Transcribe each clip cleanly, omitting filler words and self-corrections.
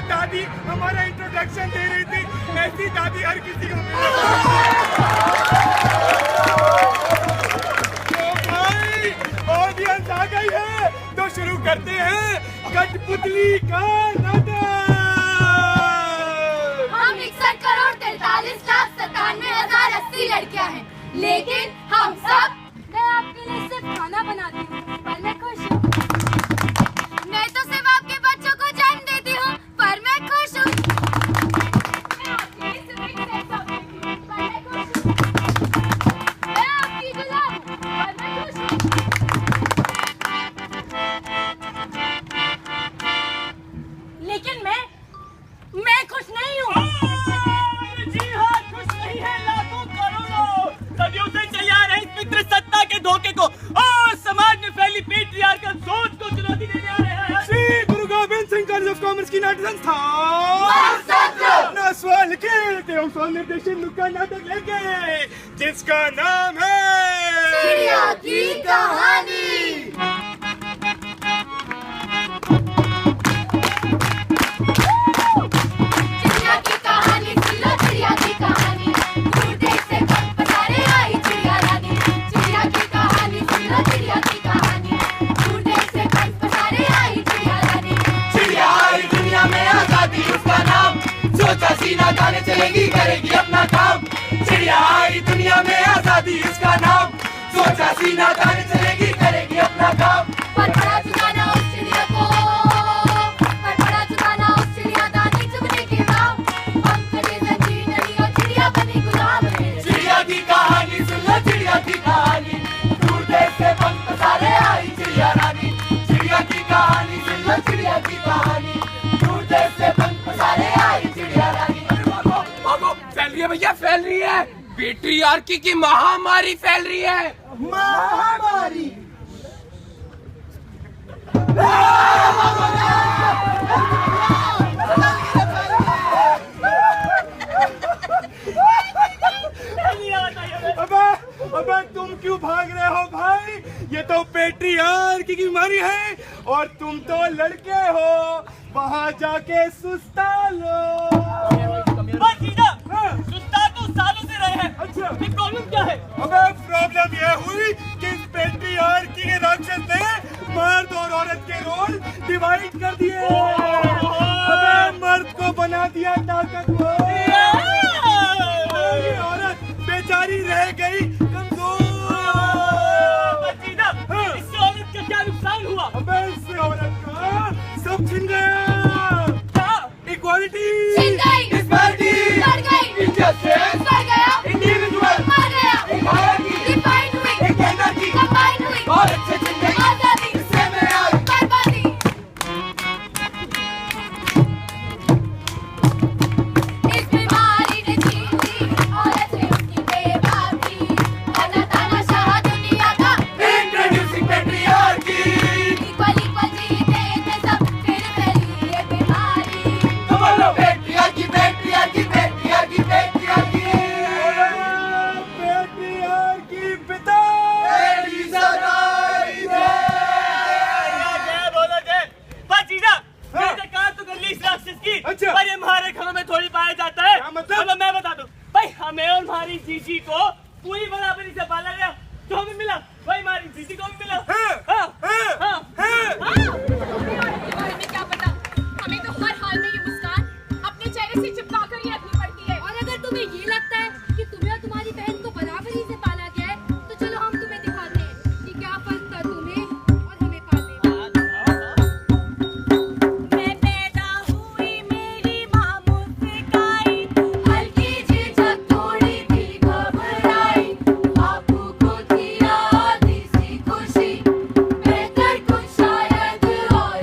दादी हमारा इंट्रोडक्शन दे रही थी, ऐसी दादी हर किसी को मिले। तो भाई ऑडियंस आ गई है तो शुरू करते हैं कठपुतली का नाटक। हम 61,43,97,80 लड़कियां हैं, लेकिन हम सब, मैं आपके लिए सिर्फ खाना बनाती हूँ पर मैं खुश हूँ। मैं तो सिर्फ आपके बच्चों को जन्म देती हूँ पर मैं खुश हूँ। मैं आपके लिए सिर्फ एक सेक्स ऑब्जेक्ट हूँ पर मैं खुश हूँ। मैं आपकी गुलाम हूँ पर मैं खुश हूँ। लेकिन मैं खुश नहीं हूँ। जी हाँ, खुश नहीं है लाखों करोड़ों सदियों से तैयार है इस पितृ सत्ता के धोखे को और समाज में फैली पेट्रियार्कल सोच को चुनौती देने आ रहे हैं। श्री गुरु Govind Singh college of commerce की नाट्य संस्था अपना सवाल खेलते हम सवाल निर्देशन नुक्कड़ नाटक लेके, जिसका नाम है चिड़िया की कहानी। सीना गाने चलेगी करेगी अपना काम। चिड़िया आई दुनिया में आजादी इसका नाम, सोचा सीना गाने चलेगी करेगी अपना काम। पर बड़ा चुकाना उस चिड़िया को, पर बड़ा चुकाना उस चिड़िया दाने चुगने के नाम। पंख दे जंजीर नहीं और चिड़िया बनी गुलाम है। चिड़िया की कहानी सुन लो, चिड़िया की कहानी, दूर देश से पंख पसारे आई चिड़िया रानी। चिड़िया की कहानी सुन लो, चिड़िया की कहानी, दूर देश से पंख पसारे आई चिड़िया रानी। फैल रही है भैया, फैल रही है। पेट्रियार्की की महामारी फैल रही है। महामारी अबे तुम क्यों भाग रहे हो भाई? ये तो पेट्रियार्की की बीमारी है और तुम तो लड़के हो, वहाँ जाके सुस्ता लो। सुस्ता तो सालों से रहे हैं। अच्छा, ये प्रॉब्लम क्या है? अबे प्रॉब्लम ये हुई कि इस पेट्रियार्की के राक्षस ने मर्द और औरत के रोल डिवाइड कर दिए। अबे मर्द को बना दिया ताकतवर, औरत बेचारी रह गई कमजोर। इससे औरत का क्या नुकसान हुआ? अबे इससे औरत का सब छिन गया। क्या? इक्वालिटी छिन गई, डिस्पैरिटी बढ़ गई, इंजस्टिस बढ़ गया, इंडिविजुअल मर गया, इक्वालिटी डिफाइंड हुई, एक एनर्जी कंबाइन हुई, और अच्छे जिंदगी आजादी इससे में आई बर्बादी। इस बीमारी ने छीन ली औरत से उसकी बेबाकी, ताना ताना शाह दुनिया का। Introducing patriarchy. इक्वल इक्वल जीते थे सब, फिर फैली ये बीमारी। बोलो patriarchy patriarchy patriarchy patriarchy. Patriarchy पिता जय बोलो जय। बस जीजा, मैंने कहा तो कर ली इस राक्षस की। अच्छा। पर ये हमारे घरों में थोड़ी पाया जाता है। क्या मतलब? चलो मैं बता दूं भाई, हमें और हमारी जीजी को पूरी बराबरी से पाला गया, जो हमें मिला वही हमारी जीजी को भी मिला। हमें क्या पता, हमें तो हर हाल में ये मुस्कान अपने चेहरे से चिपका कर ही रखनी पड़ती है। और अगर तुम्हें ये लगता है कि तुम्हें और तुम्हारी बहन को बराबरी से पाला गया है, तो चलो हम तुम्हें दिखाते हैं कि क्या फर्क था तुम्हें और हमें पालने में। मैं पैदा हुई मेरी माँ मुस्काई, हल्की झिझक थोड़ी थी घबराई, बापू को थी आधी सी खुशी, बेहतर कुछ शायद और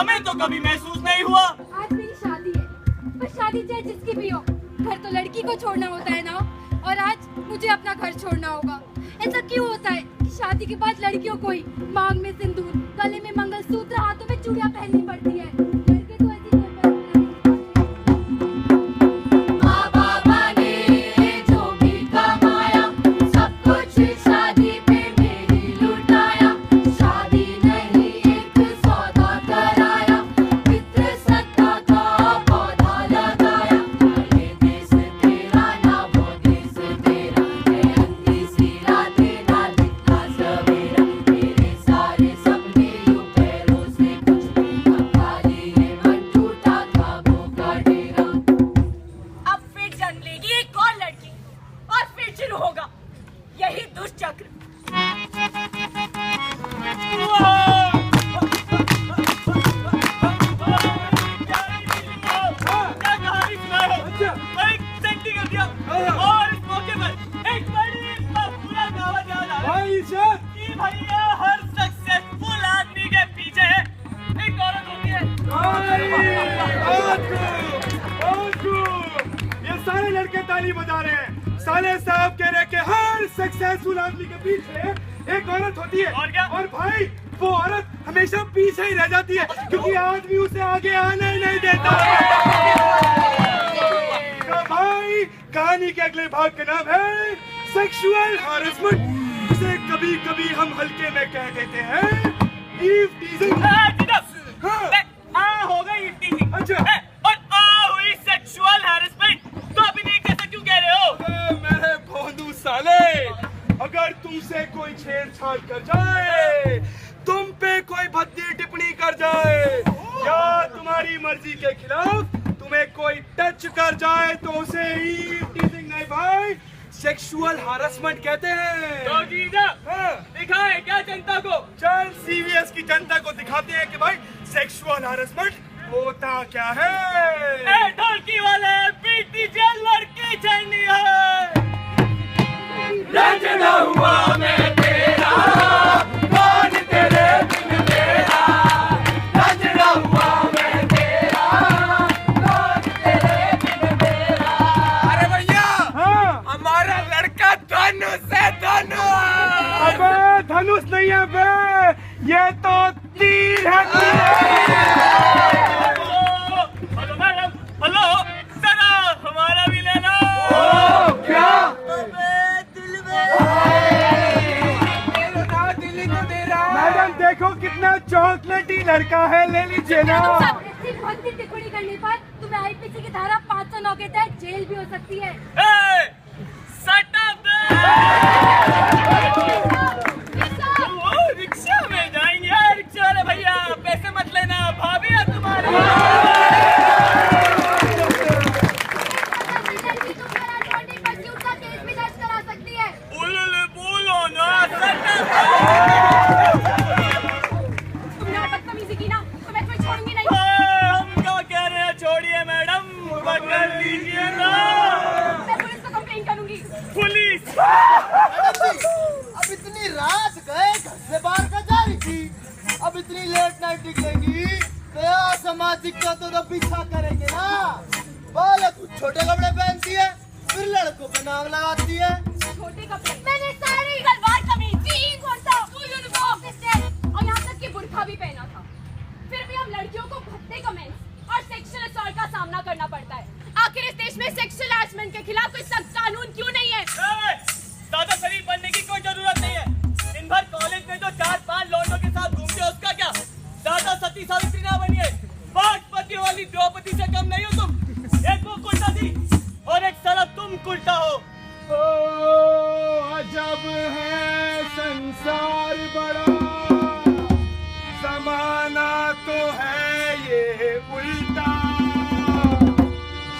हमें तो कभी महसूस नहीं हुआ। आज मेरी शादी है, पर शादी चाहे जिसकी भी हो, घर तो लड़की को छोड़ना होता है ना। और आज मुझे अपना घर छोड़ना होगा। ऐसा क्यों होता है कि शादी के बाद लड़कियों को ही मांग में सिंदूर, गले में मंगलसूत्र, हाथों में चूड़ियां पहननी पड़ती है? लड़के तो ऐसी कोई परंपरा नहीं। माँ बाबा ने जो भी कमाया सब कुछ शादी पे मेरी लुटाया। शादी नहीं एक सौदा कराया, पितृ सत्ता का पौधा लगाया। ये देश तेरा ना वो देश तेरा, है अंधी सी रातें ना दिखता सवेरा। मेरे सारे सपने यूं पैरों से कुछ भी खाली ये मन टूटा ख्वाबों का डेरा। अब फिर जन्म लेगी एक और लड़की और फिर शुरू होगा यही दुष्चक्र। क्या कहानी सुनाओ? एक सेंटी कर दिया और इस मौके पर एक बड़ी पूरा दावा याद आ रहा है भाई इरशाद, कि भैया हर सक्सेसफुल आदमी के पीछे एक औरत होती है। ये सारे लड़के ताली बजा रहे हैं। साले साहब कह रहे हैं कि हर सक्सेसफुल आदमी के पीछे एक औरत होती है। और क्या? और भाई वो औरत हमेशा पीछे ही रह जाती है, क्योंकि आदमी उसे आगे आने ही नहीं देता। तो भाई कहानी के अगले भाग का नाम है सेक्सुअल हैरेसमेंट, जिसे कभी कभी हम हल्के में कह देते हैं ईव टीजिंग। आ हो गई टीजिंग। अच्छा। और आ हुई सेक्सुअल हैरेसमेंट। तो अभी नहीं कैसे क्यों कह रहे हो? मेरे भोंदू साले, अगर तुमसे कोई छेड़छाड़ कर जाए, तुम पे कोई भद्दी टिप्पणी कर जाए, या तुम्हारी मर्जी के खिलाफ तुम्हें कोई टच कर जाए, तो उसे ईव टीजिंग नहीं भाई, सेक्सुअल हैरेसमेंट कहते हैं। तो जीजा हाँ। दिखाए क्या जनता को? चल सीवीएस की जनता को दिखाते हैं कि भाई सेक्सुअल हैरेसमेंट होता क्या है। ढोलकी वाले पीट दीजिए, लड़की चाहिए है। रंजना हुआ मैं तेरा, कौन तेरे बिन मेरा। रंजना हुआ मैं तेरा, कौन तेरे बिन मेरा। अरे भैया, हाँ। हमारा लड़का धनुष है, धनुष। अबे धनुष नहीं है बे, ये तो तीर है, तीर। हेलो मैडम, हेलो जरा हमारा भी ले लो। क्या? मैडम देखो कितना चॉकलेटी लड़का है, ले लीजिए ना। ऐसी भक्ति टिप्पणी करने पर तुम्हें आईपीसी की धारा 509 के तहत जेल भी हो सकती है। रिक्शा में जाएंगे। रिक्शा वाले भैया पैसे मत लेना, भाभी है तुम्हारी। केस भी दर्ज करा सकती है। बोलो ना। तुमने और बदतमीजी की ना, तो मैं तुम्हें छोड़ूंगी नहीं। हम क्या कह रहे हैं, छोड़िए मैडम, पकड़ लीजिए ना। मैं पुलिस को कंप्लेन करूंगी। पुलिस अब इतनी रात गए घर से बाहर का जारी थी, अब इतनी लेट नाइट निकलेंगी तो यार सामाजिक का तो पीछा करेंगे ना। बोले कुछ छोटे कपड़े पहनती है, फिर लड़कों पे नाम लगाती है। छोटे कपड़े मैंने सारी salwar kameez, jeans, kurta, school uniform, और यहाँ तक कि बुर्का भी पहना था। फिर भी हम लड़कियों को भद्दे कमेंट्स और सेक्सुअल असॉल्ट का सामना करना पड़ता है। आखिर इस देश में सेक्सुअल हैरेसमेंट के खिलाफ कोई सख्त कानून क्यों नहीं है? ज्यादा शरीफ बनने की कोई जरूरत नहीं है। दिन भर कॉलेज में जो 4-5 लौंडों के साथ घूमते हो उसका क्या? ज्यादा सती सावित्री ना बनिए। 5 पतियों वाली द्रौपदी से कम नहीं हो तुम। एक वो कुर्ता थी और एक साला तुम कुर्ता हो। ओ अजब है संसार बड़ा, जमाना तो है ये उल्टा।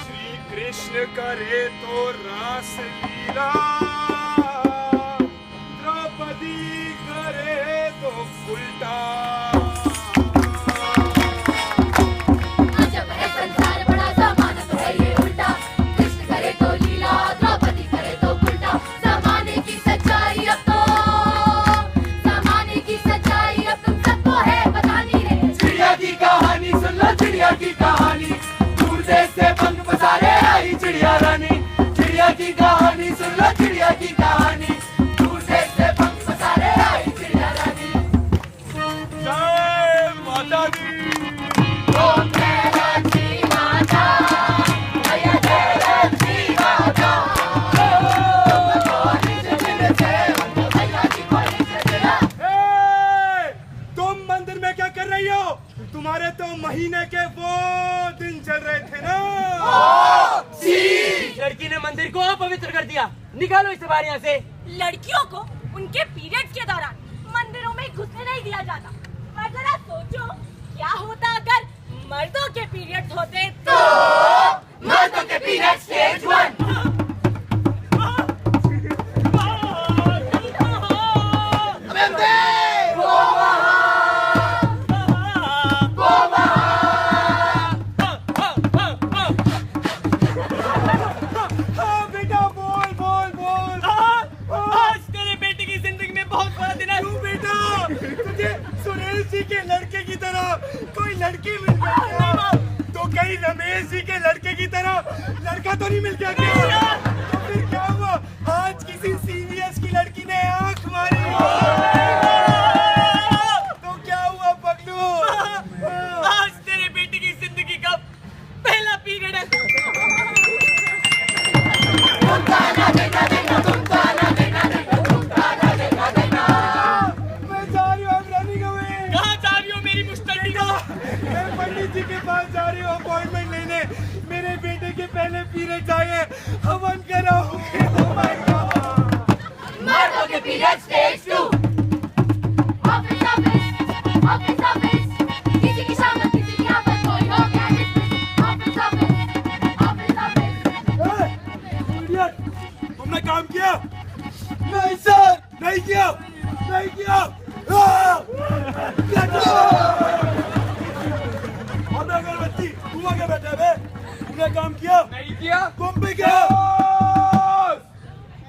श्री कृष्ण करे तो रास लीला, द्रौपदी करे तो उल्टा। अजब है संसार बड़ा, जमाना तो है ये उल्टा। कृष्ण करे तो लीला, द्रौपदी करे तो उल्टा। जमाने की सच्चाई अब तो, जमाने की सच्चाई अब तुम सबको है बतानी रे। चिड़िया की कहानी चिड़िया की कहानी, दूर देश से पंख पसारे आई चिड़िया रानी। चिड़िया की कहानी सुन लो, चिड़िया की कहानी, दूर देश से पंख पसारे आई चिड़िया रानी। जय माता दी। ओम जय लक्ष्मी माता, मैया जय लक्ष्मी माता। तुम मंदिर में क्या कर रही हो? तुम्हारे तो महीने के वो दिन चल रहे थे ना। लड़की ने मंदिर को अपवित्र कर दिया, निकालो इसे बाहर यहाँ से। लड़कियों को उनके पीरियड्स के दौरान मंदिरों में घुसने नहीं दिया जाता। पर जरा सोचो क्या होता अगर मर्दों के पीरियड्स होते तो। मर्दों के पीरियड स्टेज 1। हाँ बेटा, बोल बोल बोल। आज तेरे बेटे की जिंदगी में बहुत बड़ा दिन है। क्यों बेटा, तुझे सुरेश जी के लड़के की तरह कोई लड़की मिल गई क्या? तो कहीं रमेश जी के लड़के की तरह लड़का तो नहीं मिल गया क्या? तो फिर क्या हुआ? आज किसी सीवीएस की लड़की ने आंख मारी तो क्या हुआ पगलू? आज तेरे बेटे की जिंदगी का पहला पीरियड है। मैं जा रही हूँ अग्रणी गवे। कहाँ जा रही हो मेरी मुश्तरी को? मैं पंडित जी के पास जा रही हूँ अपॉइंटमेंट लेने। मेरे बेटे के पहले पीरियड आए, हवन कराओगे? Oh my God! मर्दों के period stage 2। Office office office office, किसी की शामत किसी की आफत, कोई हो गया dismiss. Office office office office. Idiot, तुमने काम किया? नहीं सर। नहीं किया? नहीं किया? अबे अगरबत्ती, तू आगे बैठा बे। तूने काम किया? नहीं किया। तुम भी क्या?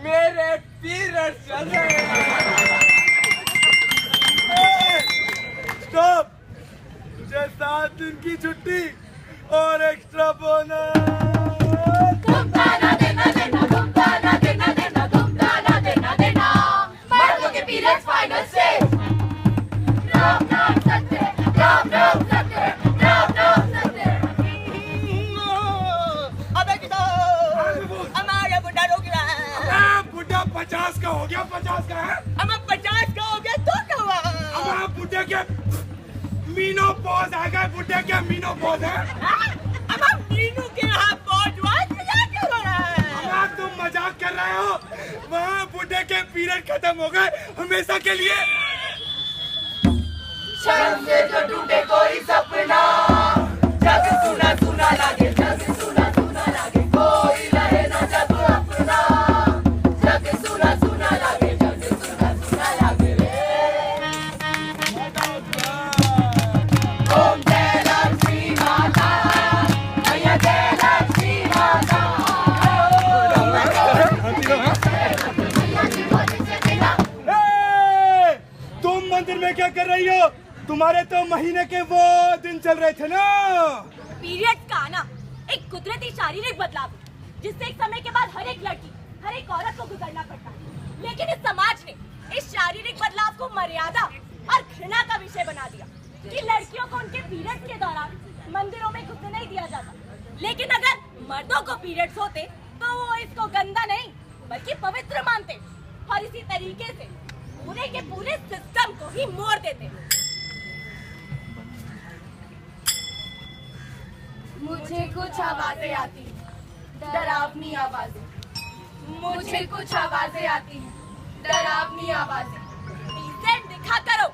मेरे पीरियड चल रहे हैं। स्टॉप। तुझे 7 दिन की छुट्टी और एक्स्ट्रा बोनस। तुमका ना देना देना, तुमका ना देना देना, तुमका ना देना देना। मर्दों के पीरियड्स फाइनल स्टेज। राम नाम सत्य, राम नाम सत्य, राम नाम सत्य। अबे किधर? हमारा बुढ़ा रोक रहा है। बुढ़ा 50 का हो गया। 50 का है? अब 50 का हो गया तो क्या हुआ? अब बुढ़े के मीनो पॉज आ गए। बुढ़े के मीनो पॉज है। अब मीनू के यहाँ पहुँच हुआ, मजाक क्यों हो रहा है? अब तुम मजाक कर रहे हो? वहाँ बुढ़े के पीरियड खत्म हो गए हमेशा के लिए। शर्म से जो टूटे कोई सपना, जग सुना सुना लागे, जग सुना सुना लागे, कोई रहे ना जग अपना। जग सुना सुना लागे, जग सुना सुना लागे रे। ओम जय लक्ष्मी माता, मैया जय लक्ष्मी माता। तुम मंदिर में क्या कर रही हो? तुम्हारे तो महीने के वो दिन चल रहे थे ना। पीरियड्स का आना एक कुदरती शारीरिक बदलाव है, जिससे एक समय के बाद हर एक लड़की, हर एक औरत को गुजरना पड़ता है। लेकिन इस समाज ने इस शारीरिक बदलाव को मर्यादा और घृणा का विषय बना दिया कि लड़कियों को उनके पीरियड्स के दौरान मंदिरों में घुसने नहीं दिया जाता। लेकिन अगर मर्दों को पीरियड्स होते तो वो इसको गंदा नहीं बल्कि पवित्र मानते और इसी तरीके से पूरे के पूरे सिस्टम को ही मोड़ देते। मुझे कुछ आवाजें आती हैं, डरावनी आवाजें। मुझे कुछ आवाजें आती हैं, डरावनी आवाजें। डिसेंट दिखा करो,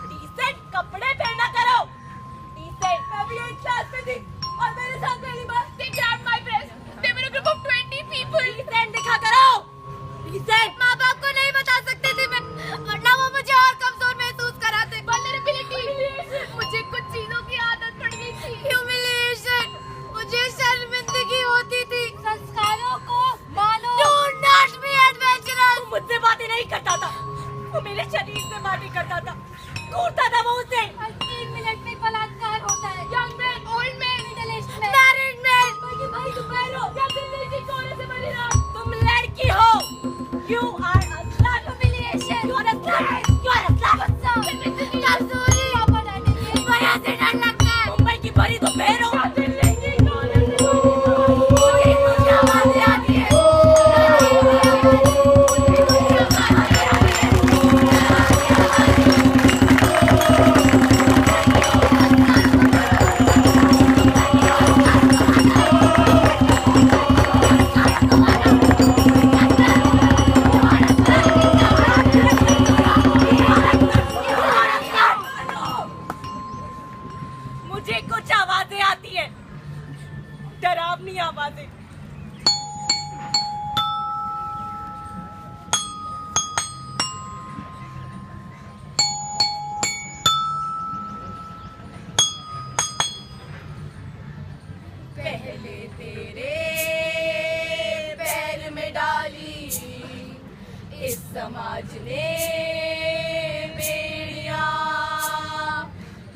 डिसेंट कपड़े पहना करो, डिसेंट। मैं भी 8th क्लास में थी और मेरे साथ पहली बार they grabbed my breast. They were a group of 20 people. Decent दिखा करो, डिसेंट। माँ बाप को नहीं बता सकती थी मैं, वरना वो मुझे और कमजोर महसूस कराते। Vulnerability, मुझे कुछ चीजों की आदत पड़ गई थी। Humiliation, मुझे शर्मिंदगी होती थी। संस्कारों को मानो। Do not be adventurous. वो मुझसे बातें नहीं करता था, वो मेरे शरीर से बातें करता था, घूरता था वो उसे। हर 3 मिनट में बलात्कार होता है। Young men, मुझे कुछ आवाजें आती हैं, डरावनी आवाजें। पहले तेरे पैर में डाली इस समाज ने बेड़ियां,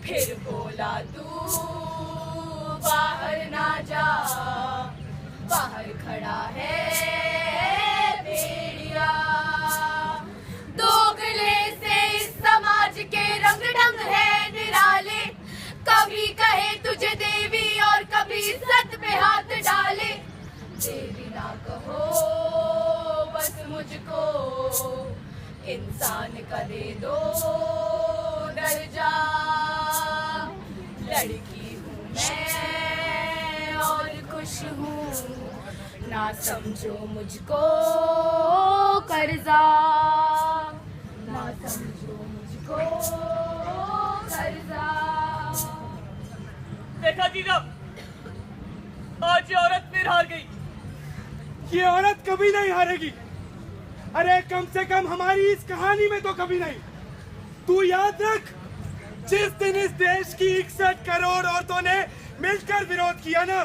फिर बोला तू बाहर ना जा, बाहर खड़ा है बेड़िया। दोगले से इस समाज के रंग ढंग है निराले, कभी कहे तुझे देवी और कभी इज्जत पे हाथ डाले। देवी ना कहो बस मुझको, इंसान का दे दो दर्जा। लड़की हूँ मैं और खुश हूँ, ना समझो मुझको कर्जा, ना समझो मुझको कर्जा। देखा जीजा, आज ये औरत फिर हार गई। ये औरत कभी नहीं हारेगी। अरे कम से कम हमारी इस कहानी में तो कभी नहीं। तू याद रख, जिस दिन इस देश की 61 करोड़ औरतों ने मिलकर विरोध किया ना,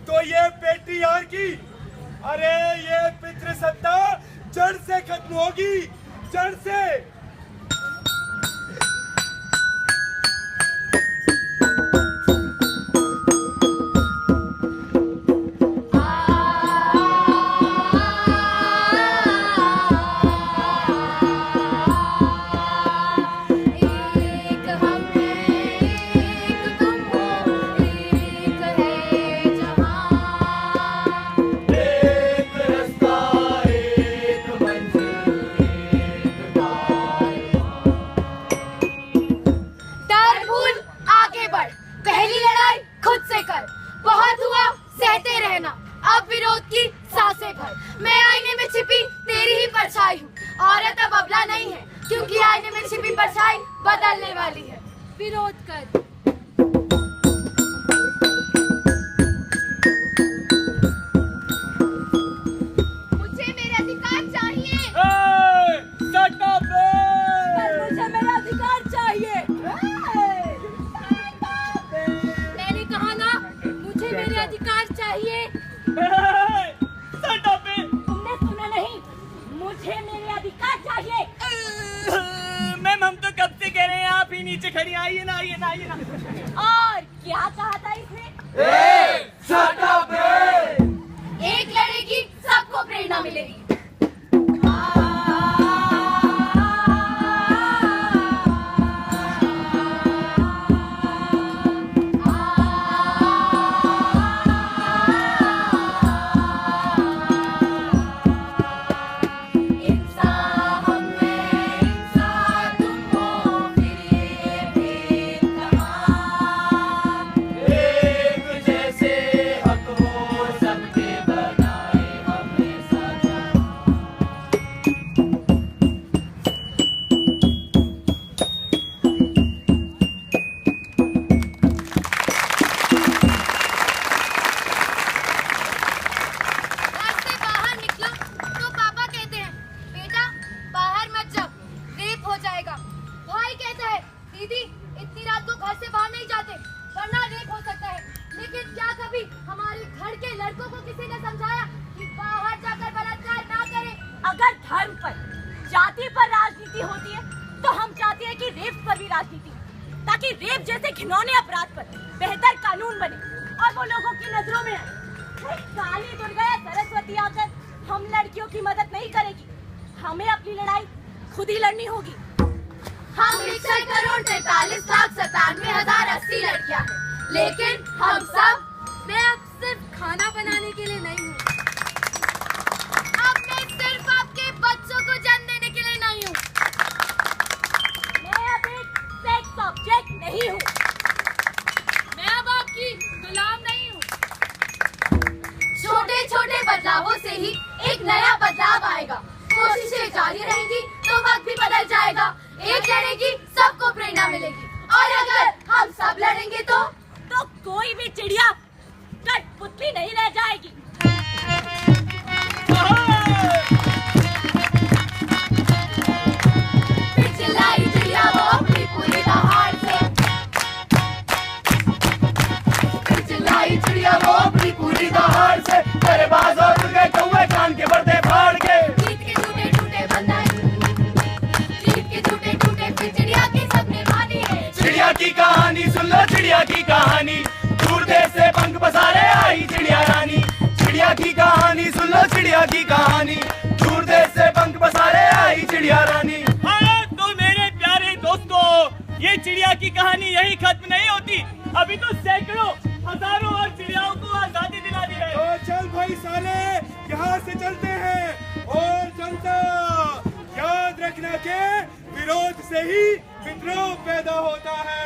तो ये पेट्रियार्की, अरे ये पितृसत्ता जड़ से खत्म होगी, जड़ से। बदलने वाली है। विरोध कर। मुझे मेरे अधिकार चाहिए। मुझे मेरा अधिकार चाहिए। मैंने कहा ना, मुझे मेरे अधिकार चाहिए। तुमने सुना नहीं, मुझे मेरे अधिकार चाहिए। मैम हम तो कब से कह रहे हैं, आप ही नीचे खड़ी, आइए ना, आइए ना, आइए ना। और क्या कहा था इसने? एक लड़ेगी सबको प्रेरणा मिलेगी। दीदी इतनी रात को घर से बाहर नहीं जाते वरना रेप हो सकता है। लेकिन क्या कभी हमारे घर के लड़कों को किसी ने समझाया कि बाहर जाकर बलात्कार ना करें? अगर धर्म पर, जाति पर राजनीति होती है तो हम चाहते हैं कि रेप पर भी राजनीति, ताकि रेप जैसे घिनौने अपराध पर बेहतर कानून बने और वो लोगों की नजरों में आए। काली दुर्गा या सरस्वती आकर हम लड़कियों की मदद नहीं करेगी, हमें अपनी लड़ाई खुद ही लड़नी होगी। हम 61 करोड़ 43,97,080 लड़कियां हैं, लेकिन हम सब, मैं अब सिर्फ खाना बनाने के लिए नहीं हूँ, अब मैं सिर्फ आपके बच्चों को जन्म देने के लिए नहीं हूँ, मैं अब एक सेक्स ऑब्जेक्ट नहीं हूँ, मैं अब आपकी गुलाम नहीं हूँ। छोटे छोटे बदलावों से ही एक नया बदलाव आएगा। कोशिशें जारी रहेंगी तो वक्त भी बदल जाएगा। एक लड़ेगी सबको प्रेरणा मिलेगी, और अगर हम सब लड़ेंगे तो कहानी, दूर देश से पंख पसारे आई चिड़िया रानी। चिड़िया की कहानी सुन लो, चिड़िया की कहानी, दूर देश से पंख पसारे आई चिड़िया रानी। हाँ तो मेरे प्यारे दोस्तों, ये चिड़िया की कहानी यही खत्म नहीं होती। अभी तो सैकड़ों हजारों और चिड़ियाओं को आजादी दिला दी है। तो चल भाई साले, यहाँ से चलते हैं। और जनता याद रखना के विरोध से ही विद्रोह पैदा होता है।